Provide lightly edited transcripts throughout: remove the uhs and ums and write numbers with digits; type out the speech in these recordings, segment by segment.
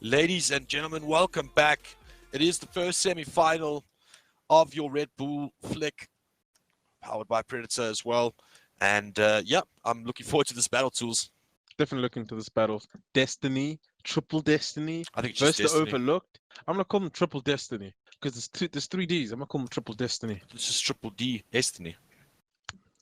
Ladies and gentlemen, welcome back. It is the first semi-final of your Red Bull flick, powered by Predator as well. And yeah, I'm looking forward to this battle, Tools. Definitely looking to this battle. Destiny, Triple Destiny, I think it's just versus the Destiny. Overlooked. I'm gonna call them Triple Destiny because there's three Ds. I'm gonna call them Triple Destiny. This is Triple D Destiny.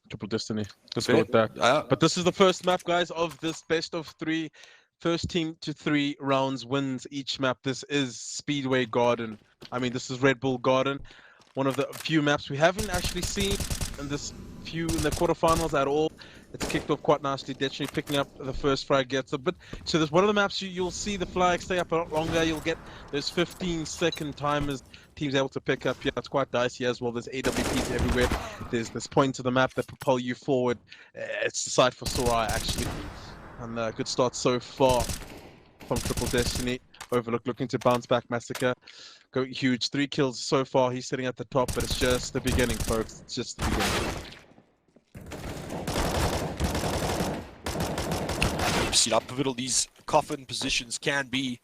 Triple Destiny. Let's Fair. go with that. But this is the first map, guys, of this best of three. First team to 3 rounds wins each map. This is Speedway Garden. I mean, this is Red Bull Garden. One of the few maps we haven't actually seen in the quarterfinals at all. It's kicked off quite nicely. Detrony picking up the first frag, gets a bit. So there's one of the maps you'll see the flag stay up a lot longer. You'll get those 15-second timers. Teams able to pick up. Yeah, it's quite dicey as well. There's AWPs everywhere. There's this points of the map that propel you forward. It's the site for Soraya actually. And a good start so far from Triple Destiny. Overlook looking to bounce back. massacRe go huge. 3 kills so far. He's sitting at the top, but it's just the beginning, folks. It's just the beginning. You've seen how pivotal these coffin positions can be.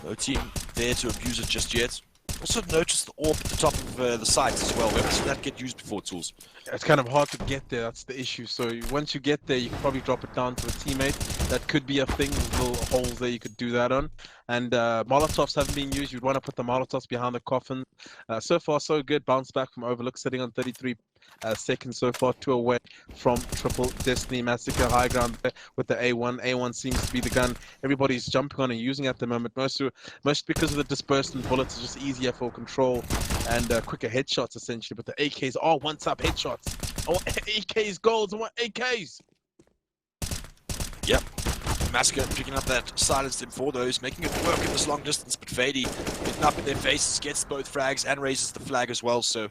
No team there to abuse it just yet. Also notice the AWP at the top of the sites as well. We haven't seen that get used before, Tools. It's kind of hard to get there, that's the issue. So once you get there, you can probably drop it down to a teammate. That could be a thing, little holes there you could do that on. And Molotovs haven't been used. You'd want to put the Molotovs behind the coffin. So far, so good. Bounce back from Overlook, sitting on 33 seconds so far, 2 away from Triple Destiny. massacRe high ground there with the A1. A1 seems to be the gun everybody's jumping on and using at the moment. Most because of the disbursement bullets, it's just easier for control and quicker headshots essentially. But the AKs are one-tap headshots. I want AKs goals. I want AKs. Yep. massacRe picking up that silenced him for those, making it work in this long distance, but Fadey getting up in their faces, gets both frags and raises the flag as well, so...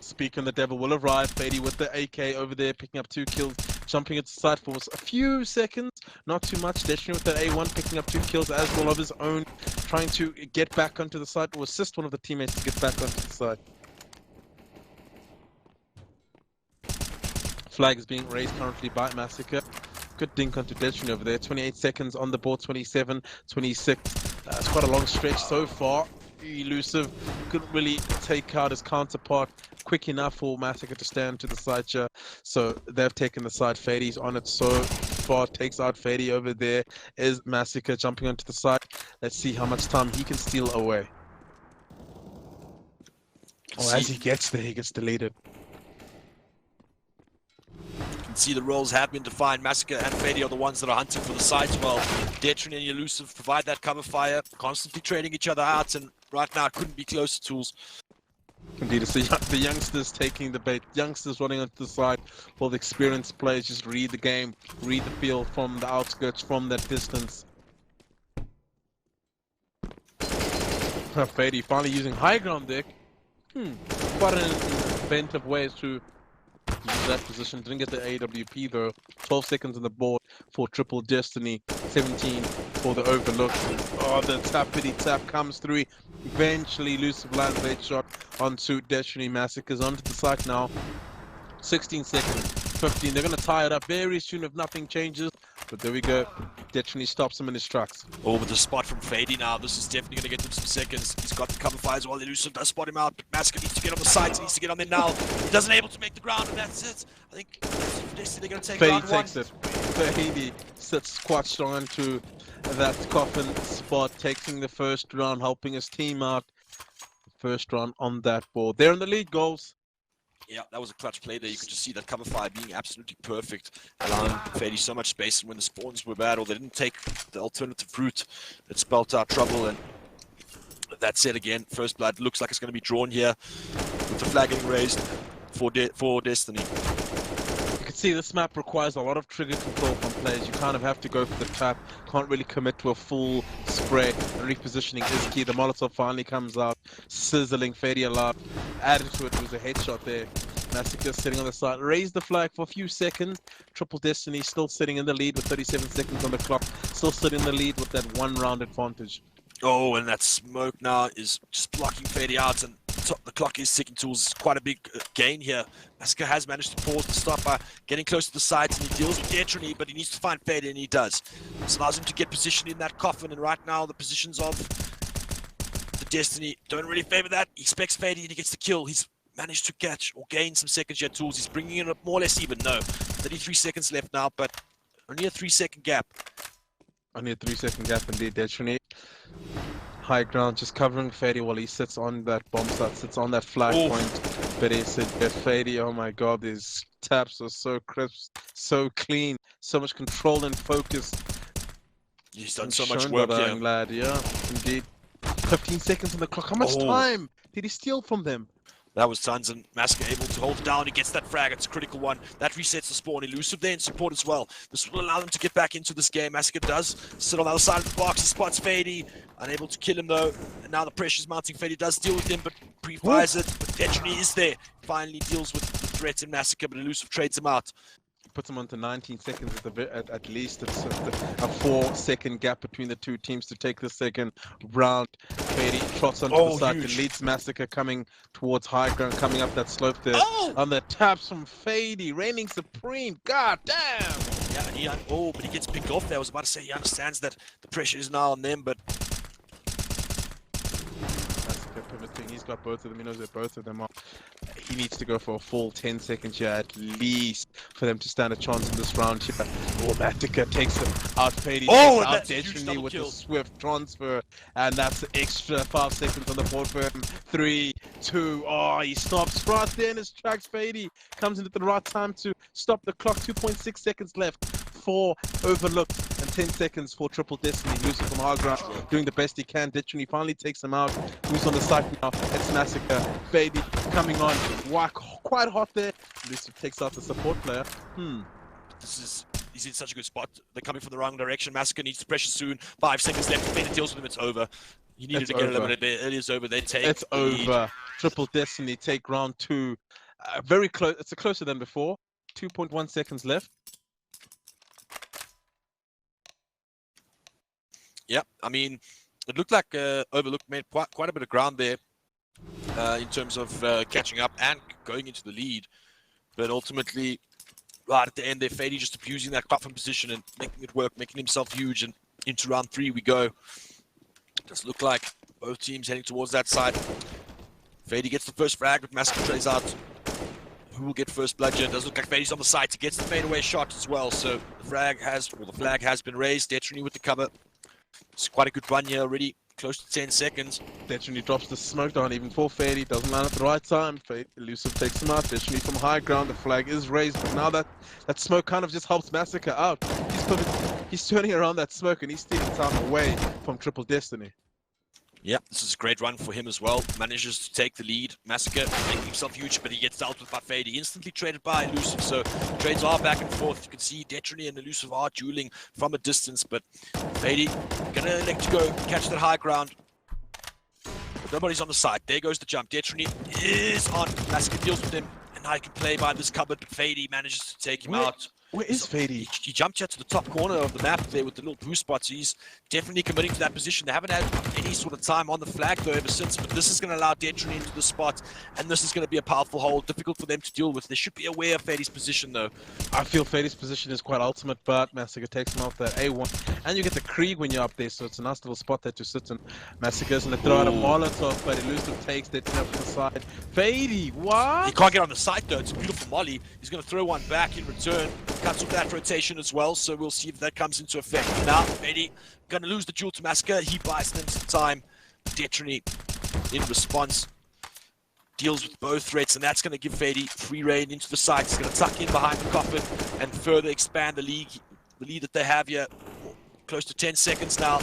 Speaking, the devil will arrive. Fadey with the AK over there, picking up 2 kills, jumping into the side for a few seconds, not too much. Detrony with the A1, picking up 2 kills as well of his own, trying to get back onto the side, or assist one of the teammates to get back onto the side. Flag is being raised currently by massacRe. Good dink onto Detrony over there. 28 seconds on the board, 27, 26. It's quite a long stretch so far. Elusive couldn't really take out his counterpart quick enough for massacRe to stand to the side here. So they've taken the side. Fadey's on it so far, takes out Fadey over there. Is massacRe jumping onto the side. Let's see how much time he can steal away. Oh, as he gets there, he gets deleted. You can see the roles have been defined. massacRe and Fadey are the ones that are hunting for the sides, while Detrony and Elusive provide that cover fire, constantly trading each other out, and right now it couldn't be closer, Tools. Indeed, it's the youngsters taking the bait, youngsters running onto the side, while the experienced players just read the game, read the field from the outskirts, from that distance. Fadey finally using high ground deck. Quite an inventive way to use that position. Didn't get the AWP though. 12 seconds on the board for Triple Destiny. 17 for the Overlook. Oh, the tappity tap comes through. Eventually, Elusive lands a headshot onto Detrony. massacRe's onto the site now. 16 seconds. 15. They're going to tie it up very soon if nothing changes. But there we go. Detrony stops him in his tracks. Oh, with the spot from Fadey now. This is definitely going to get them some seconds. He's got the cover fire as well. Elusive does spot him out, but massacRe needs to get on the sides. He needs to get on there now. He doesn't able to make the ground, and that's it. I think they're going to take round one. Fadey takes it. Fadey sits quite strong into that coffin spot, taking the first round, helping his team out. First round on that board. They're in the lead, goals. Yeah, that was a clutch play there. You could just see that cover fire being absolutely perfect, allowing Fadey so much space. And when the spawns were bad, or they didn't take the alternative route, it spelled out trouble. And that's it again. First blood looks like it's going to be drawn here, with the flag getting raised for Destiny. You can see this map requires a lot of trigger control from players. You kind of have to go for the trap. Can't really commit to a full spray. And repositioning is key. The Molotov finally comes out, sizzling Fadey alive. Added to it was a headshot there. massacRe sitting on the side. Raised the flag for a few seconds. Triple Destiny still sitting in the lead with 37 seconds on the clock. Still sitting in the lead with that 1 round advantage. Oh, and that smoke now is just blocking Fadey out, and The clock is ticking towards quite a big gain here. massacRe has managed to pause the stop by getting close to the sides, and he deals with Detrony, but he needs to find Fadey, and he does. This allows him to get positioned in that coffin, and right now the positions of the Destiny don't really favor that. He expects Fadey, and he gets the kill. He's managed to catch or gain some second-year tools. He's bringing it up more or less even. No, 33 seconds left now, but only a 3-second gap. Only a 3-second gap indeed, Detrony. High ground, just covering Fadey while he sits on that bomb site, sits on that flag point. But he said, Fadey, oh my god, these taps are so crisp, so clean, so much control and focus. He's done so much work here. Lad, yeah, indeed. 15 seconds on the clock. How much time did he steal from them? That was tons, and massacRe able to hold it down. He gets that frag. It's a critical one. That resets the spawn. Elusive there in support as well. This will allow them to get back into this game. massacRe does sit on the other side of the box. He spots Fadey. Unable to kill him though. And now the pressure's mounting. Fadey does deal with him, but pre-fires it. But Detrony is there. Finally deals with the threat in massacRe, but Elusive trades him out. Puts him onto 19 seconds at least. It's a 4-second gap between the two teams to take the second round. Fadey trots onto the side and leads massacRe coming towards high ground, coming up that slope there. On the taps from Fadey, reigning supreme. God damn! Yeah, and but he gets picked off there. I was about to say he understands that the pressure is now on them, but massacRe pivoting. He's got both of them. He knows that both of them are. He needs to go for a full 10 seconds here at least for them to stand a chance in this round here. massacRe takes him out. Fadey takes out Detrony with a swift transfer, and that's the extra 5 seconds on the board for him. 3, 2, he stops right there in his tracks. Fadey comes in at the right time to stop the clock. 2.6 seconds left. 4 overlooked and 10 seconds for Triple Destiny. Losing from high ground, doing the best he can. Detrony finally takes him out. Who's on the side now? It's massacRe. Fadey coming on. Whack, quite hot there. Elusive takes out the support player. He's in such a good spot. They're coming from the wrong direction. massacRe needs to pressure soon. 5 seconds left. Fadey deals with him. It's over. You needed to get eliminated there. It is over. They take It's over. Triple Destiny take round 2. Very close. It's closer than before. 2.1 seconds left. Yeah, I mean, it looked like Overlook made quite a bit of ground there in terms of catching up and going into the lead. But ultimately, right at the end there, Fadey just abusing that platform position and making it work, making himself huge. And into round 3 we go. Does look like both teams heading towards that side. Fadey gets the first frag, but massacRe trays out. Who will get first blood here? It does look like Fadey's on the side. He gets the fadeaway shot as well. So the flag has been raised. Detrony with the cover. It's quite a good run here already, close to 10 seconds. Detrony drops the smoke down even for Fadey, doesn't land at the right time. Elusive takes him out. Detrony from high ground, the flag is raised, but now that smoke kind of just helps massacRe out. He's turning around that smoke and he's stealing time away from Triple Destiny. Yeah, this is a great run for him as well. Manages to take the lead. massacRe making himself huge, but he gets dealt with by Fadey. Instantly traded by Elusive, so trades are back and forth. You can see Detrony and Elusive are dueling from a distance, but Fadey gonna elect to go catch that high ground. But nobody's on the side. There goes the jump. Detrony is on. massacRe deals with him, and now he can play by this cupboard, but Fadey manages to take him out. Where is Fadey? He jumped here to the top corner of the map there with the little boost spots. He's definitely committing to that position. They haven't had any sort of time on the flag though ever since, but this is going to allow Detrony into the spot, and this is going to be a powerful hold, difficult for them to deal with. They should be aware of Fadey's position though. I feel Fadey's position is quite ultimate, but massacRe takes him off that A1, and you get the Krieg when you're up there, so it's a nice little spot there to sit in. massacRe's going to throw out a Molotov, but Elusive takes Detrony up to the side. Fadey, what? He can't get on the side though. It's a beautiful molly. He's going to throw one back in return. Cuts off that rotation as well, so we'll see if that comes into effect. Now, Fadey gonna lose the duel to massacRe. He buys them some time. Detrony, in response, deals with both threats, and that's gonna give Fadey free reign into the side. He's gonna tuck in behind the coffin and further expand the lead that they have here. Close to 10 seconds now.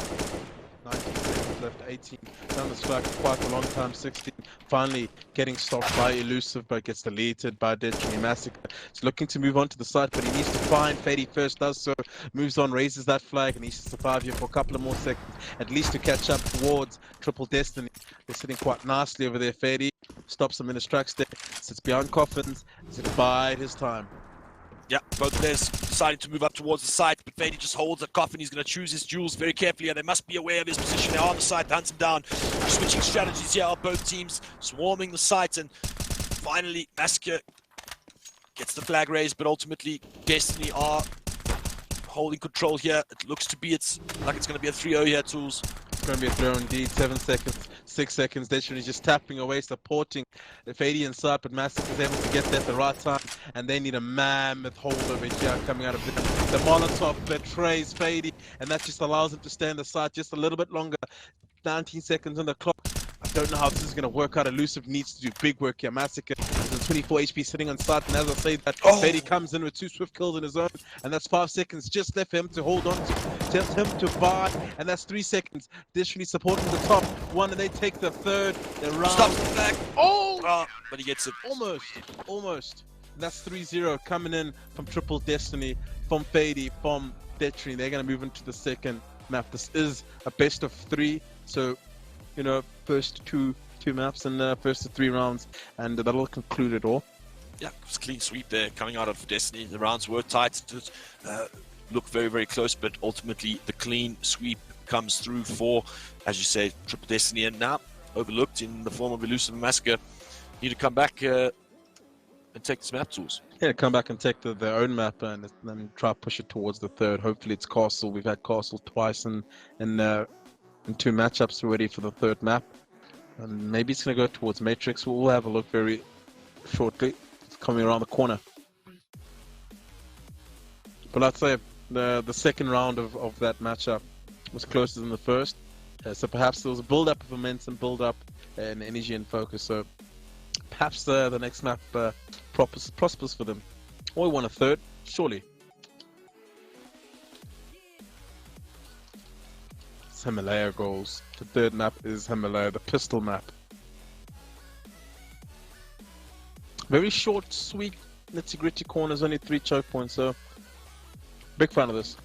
19 seconds left, 18 down this flag for quite a long time. 16 finally getting stopped by Elusive, but gets deleted by Detrony. massacRe is looking to move on to the side, but he needs to find Fadey first. Does so, moves on, raises that flag, and needs to survive here for a couple of more seconds at least to catch up towards Triple Destiny. They're sitting quite nicely over there. Fadey stops him in his tracks there, sits behind coffins, he's gonna bide his time. Yeah, both players deciding to move up towards the site, but Fadey just holds a coffin. He's going to choose his jewels very carefully, and they must be aware of his position. They are on the site, hunt him down. Switching strategies here are both teams, swarming the site, and finally, massacRe gets the flag raised, but ultimately, Detrony are holding control here. It looks to be, it's going to be a 3-0 here, Tools. It's going to be a throw indeed. 7 seconds, 6 seconds. Detrony just tapping away, supporting the Fadey inside, but massacRe is able to get there at the right time, and they need a mammoth hold over here coming out of the Molotov betrays Fadey, and that just allows him to stay in the site just a little bit longer. 19 seconds on the clock. I don't know how this is going to work out. Elusive needs to do big work here. massacRe is on 24 HP sitting on site, and as I say that, Fadey comes in with 2 swift kills in his own, and that's 5 seconds just left for him to hold on to him to buy, and that's 3 seconds. Detrony supporting the top one, and they take the third. They're round. Stops the flag. But he gets it. Almost. And that's 3-0 coming in from Triple Detrony, from Fadey, from Detrony. They're going to move into the second map. This is a best of 3, so you know, first two maps and first 3 rounds, and that'll conclude it all. Yeah, it was a clean sweep there coming out of Detrony. The rounds were tight. It looked very, very close, but ultimately the clean sweep comes through for, as you say, Triple Detrony, and now overlooked in the form of Elusive and massacRe. Need to come back and take this map, Tools. Yeah, come back and take their own map and then try to push it towards the third. Hopefully it's Castle. We've had Castle twice in 2 matchups already for the third map. And maybe it's going to go towards Matrix. We'll have a look very shortly. It's coming around the corner. But I'd say the second round of that matchup was closer than the first. So perhaps there was a build-up of momentum, build-up and energy and focus. So perhaps the next map prospers for them. Or we won a third, surely. It's Himalaya goals. The third map is Himalaya, the pistol map. Very short, sweet, nitty-gritty corners, only 3 choke points, so big fan of this.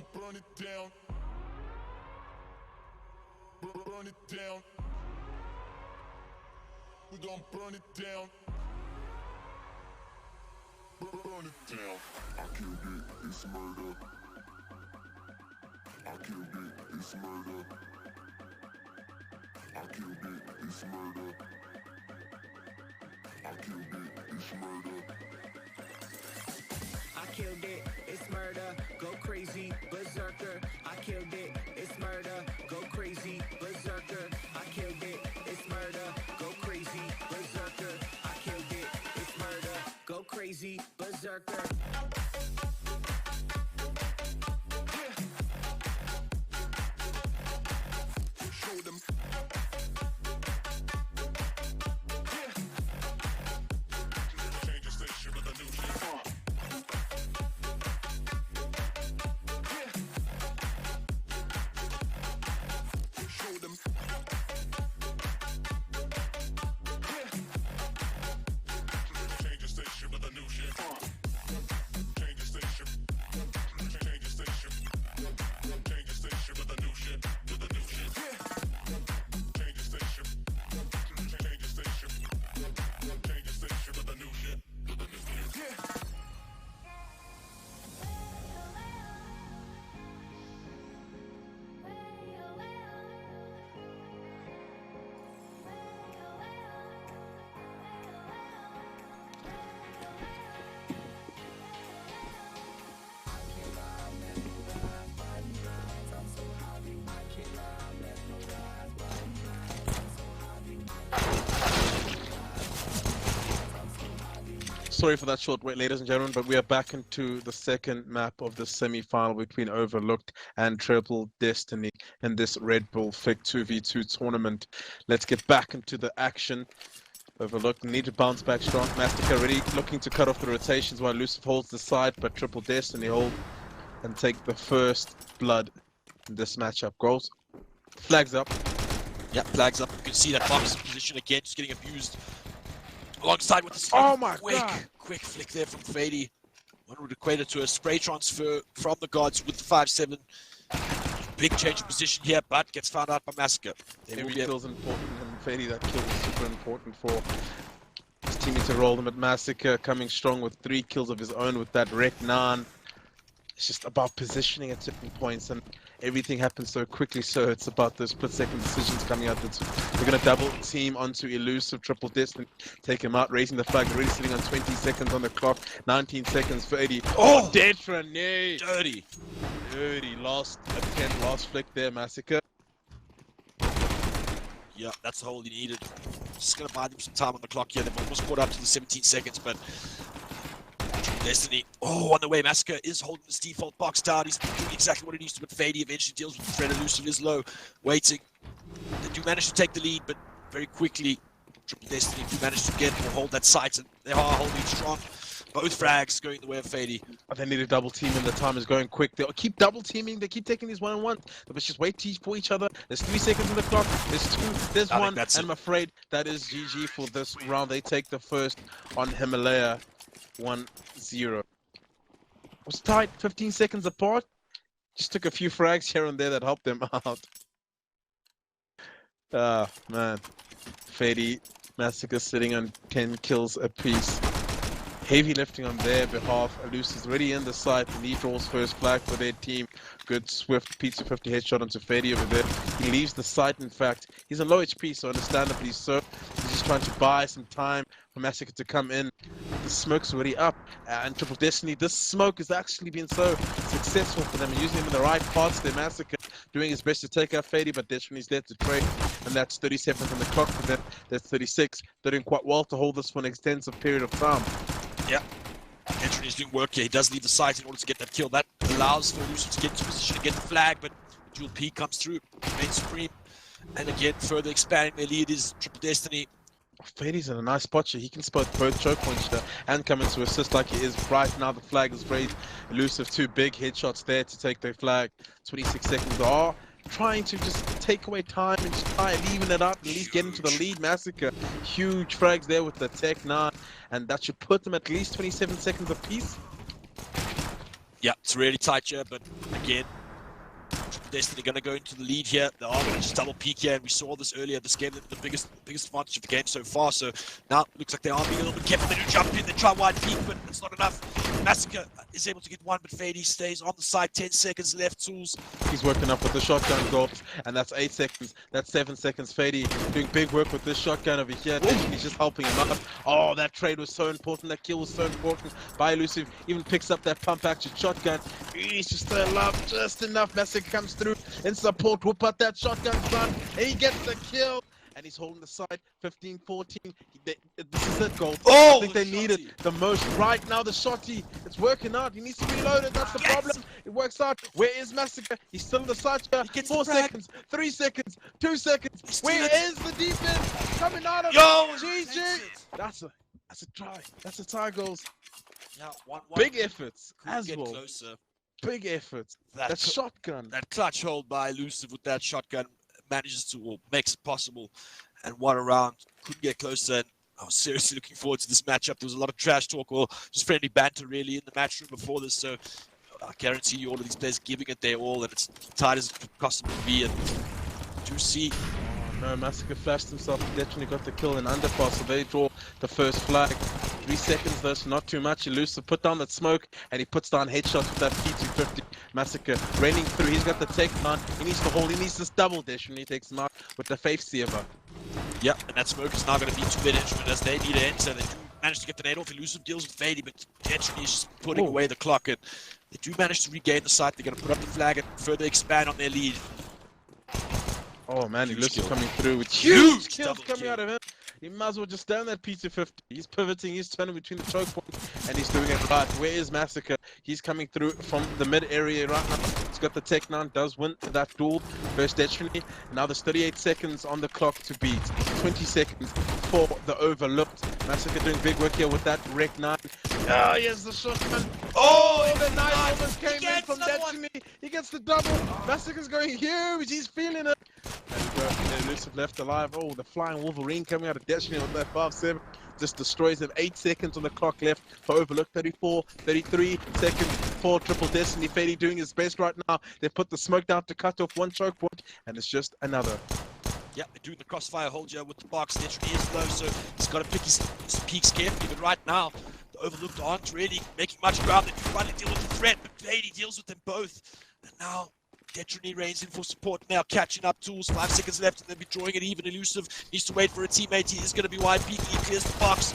gon' burn it down. Burn it down. We gon' burn it down. Burn it down. I killed it, it's murder. I killed it, it's murder. I killed it, it's murder. I killed it, it's murder. I killed it, it's murder, go crazy, berserker. I killed it, it's murder, go crazy, berserker. I killed it, it's murder, go crazy, berserker. I killed it, it's murder, go crazy, berserker. Show them. Change the station with a new shit. Show them. Change the station with a new shit. Change the station. Change the station. Change the station with a new shit. With a new shit. Change the station. Change the station. Change the station with a new shit. With a new shit. Sorry for that short wait, ladies and gentlemen, but we are back into the second map of the semi-final between Overlooked and Triple Destiny in this Red Bull FIC 2v2 tournament. Let's get back into the action. Overlooked need to bounce back strong. massacRe already looking to cut off the rotations while Elusive holds the side, but Triple Destiny hold and take the first blood in this matchup. Goals. Flags up. Yeah, flags up. You can see that box position again, just getting abused. Alongside with the Oh my God. quick flick there from Fadey. One would equate it to a spray transfer from the guards with the 5-7. Big change of position here, but gets found out by massacRe. Every kill is important, and Fadey, that kill is super important for his teammates to roll them at massacRe, coming strong with 3 kills of his own with that Rec 9. It's just about positioning at certain points, and everything happens so quickly, so it's about those split-second decisions coming out. We're going to double team onto Elusive, Triple Destiny, take him out, raising the flag, already sitting on 20 seconds on the clock, 19 seconds for 80. Oh, Detrony! Dirty, last attempt, last flick there, massacRe. Yeah, that's the hole he needed. Just going to buy them some time on the clock here. They've almost caught up to the 17 seconds, but Destiny, on the way, massacRe is holding his default box down. He's doing exactly what he needs to, but Fadey eventually deals with the threat. Elusive is low, waiting. They do manage to take the lead, but very quickly, Triple Destiny do manage to get or hold that site, and they are holding strong. Both frags going the way of Fadey. They need a double team, and the time is going quick. They'll keep double teaming. They keep taking these one-on-one. Let's just wait for each other. There's 3 seconds on the clock. There's 2. There's 1. And I'm afraid that is GG for this round. They take the first on Himalaya, 1-0. Was tight, 15 seconds apart. Just took a few frags here and there that helped them out. Ah, man. Fadey, massacRe sitting on 10 kills apiece. Heavy lifting on their behalf. Elusive is already in the site, and he draws first flag for their team. Good swift Pizza 50 headshot onto Fadey over there. He leaves the site, in fact. He's on low HP, so understandably so. He's just trying to buy some time for massacRe to come in. The smoke's already up, and Triple Destiny, this smoke has actually been so successful for them, using them in the right parts. Their massacRe doing his best to take out Fadey, but Detrony's there to trade, and that's 30 seconds on the clock for them. That's 36. They're doing quite well to hold this for an extensive period of time. Yeah, Detrony's doing work here. He does leave the site in order to get that kill. That allows for Elusive to get into position to get the flag, but dual P comes through, remains supreme, and again, further expanding their lead is Triple Destiny. Fadey's in a nice spot here. He can spot both choke points there and come in to assist like he is right now. The flag is raised. Elusive, 2 big headshots there to take their flag. 26 seconds are trying to just take away time and just try leaving it up, at least get into the lead. massacRe, huge frags there with the Tech 9, and that should put them at least 27 seconds apiece. Yeah, it's really tight here, but again, Destiny going to go into the lead here. They are going to just double peak here, and we saw this earlier. This game, the biggest advantage of the game so far. So now it looks like they are being a little bit careful. They do jump in, they try wide peak, but it's not enough. massacRe is able to get one, but Fadey stays on the side. 10 seconds left. Tools. He's working up with the shotgun goals, and that's 8 seconds. That's 7 seconds. Fadey doing big work with this shotgun over here. He's just helping him out. Oh, that trade was so important. That kill was so important by Elusive. Even picks up that pump action shotgun. He's just still alive, just enough. massacRe comes through in support. Whoop out that shotgun gun. He gets the kill. And he's holding the side, 15-14. This is it, goal. Oh, I think they need it the most right now. The shotty, it's working out. He needs to reload it. That's the problem. It works out. Where is massacRe? He's still in the side here. 4 seconds, 3 seconds, 2 seconds. Where is the defense coming out of GG? That's a try. That's a tie, goals. Yeah, one. Big efforts Couldn't as get well. closer. Big efforts. That shotgun. That clutch hold by Elusive with that shotgun manages to, or makes it possible. And one around, couldn't get closer. And I was seriously looking forward to this matchup. There was a lot of trash talk or just friendly banter really in the match room before this. So I guarantee you all of these players giving it their all, and it's tight as it could possibly be. And do see. No, massacRe flashed himself. Detrony got the kill in underpass, so they draw the first flag. 3 seconds though, so not too much. Elusive put down that smoke, and he puts down headshots with that P250. massacRe raining through. He's got the takedown. He needs to hold. He needs this double dash, and he takes him out with the Faith Sever. Yep, and that smoke is now going to be too bit instrument as they need to enter. They do manage to get the nade off. Elusive deals with Fadey, but Detrony is just putting away the clock, and they do manage to regain the site. They're going to put up the flag and further expand on their lead. Oh man, Huge Elusive kill. coming through with Huge huge kills double coming kill. out of him. He might as well just stand that P250. He's pivoting, he's turning between the choke points, and he's doing it right. Where is massacRe? He's coming through from the mid area right now. He's got the takedown, does win that duel versus Detrony. Now there's 38 seconds on the clock to beat. 20 seconds for the overlooked. massacRe doing big work here with that Rec 9. Oh, here's the shotgun. Oh, the knife almost came in from Detrony. He gets the double. massacRe's going huge. He's feeling it. And Elusive left alive. Oh, the flying Wolverine coming out of Detrony with that 5-7. Just destroys him. 8 seconds on the clock left for Overlook. 34, 33 seconds for Triple Destiny. Fadey doing his best right now. They put the smoke down to cut off one choke point, and it's just another. Yeah, they're doing the crossfire hold here with the box. Detrony is low, so he's got to pick his peaks carefully. But right now, the Overlooked aren't really making much ground. They do finally deal with the threat, but Fadey deals with them both. And now Detrony reigns in for support now, catching up. Tools, 5 seconds left, and they'll be drawing it even. Elusive needs to wait for a teammate. He is going to be wide peeking. He clears the box.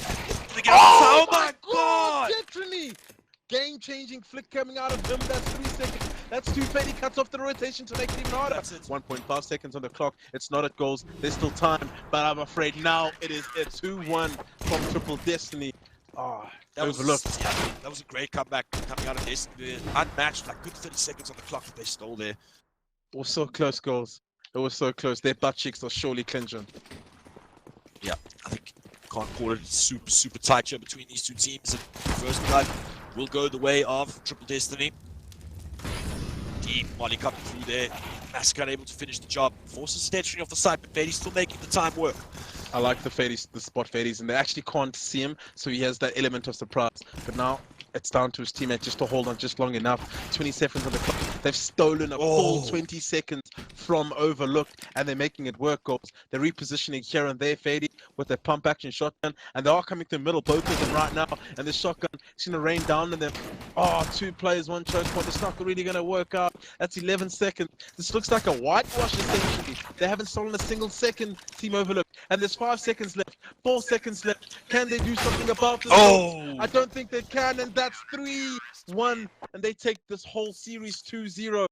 Oh my god! Detrony! Game-changing flick coming out of him. That's 3 seconds. That's 2. Fadey cuts off the rotation to make it even harder. That's it. 1.5 seconds on the clock. It's not at goals. There's still time, but I'm afraid now it is a 2-1 from Triple Destiny. Oh, Overlooked. Yeah, that was a great comeback coming out of Destiny. Unmatched, like good 30 seconds on the clock that they stole there. It was so close, goals. It was so close. Their butt cheeks are surely clenching. Yeah, I think can't call it super tight here between these two teams. And first blood will go the way of Triple Destiny. Deep Molly coming through there. massacRe able to finish the job. Forces Detrony off the side, but Fadey's still making the time work. I like the spot Fadey's, and they actually can't see him, so he has that element of surprise. But now it's down to his teammate just to hold on just long enough. 20 seconds on the clock. They've stolen a full 20 seconds from Overlooked, and they're making it work, goals. They're repositioning here and there, Fadey, with their pump action shotgun, and they are coming through the middle, both of them right now, and the shotgun is going to rain down on them. Oh, 2 players, 1 choke point. It's not really going to work out. That's 11 seconds. This looks like a whitewash, essentially. They haven't stolen a single second, Team Overlooked, and there's 5 seconds left, 4 seconds left. Can they do something about this? Oh! I don't think they can, and that's 3-1, and they take this whole series 2-0.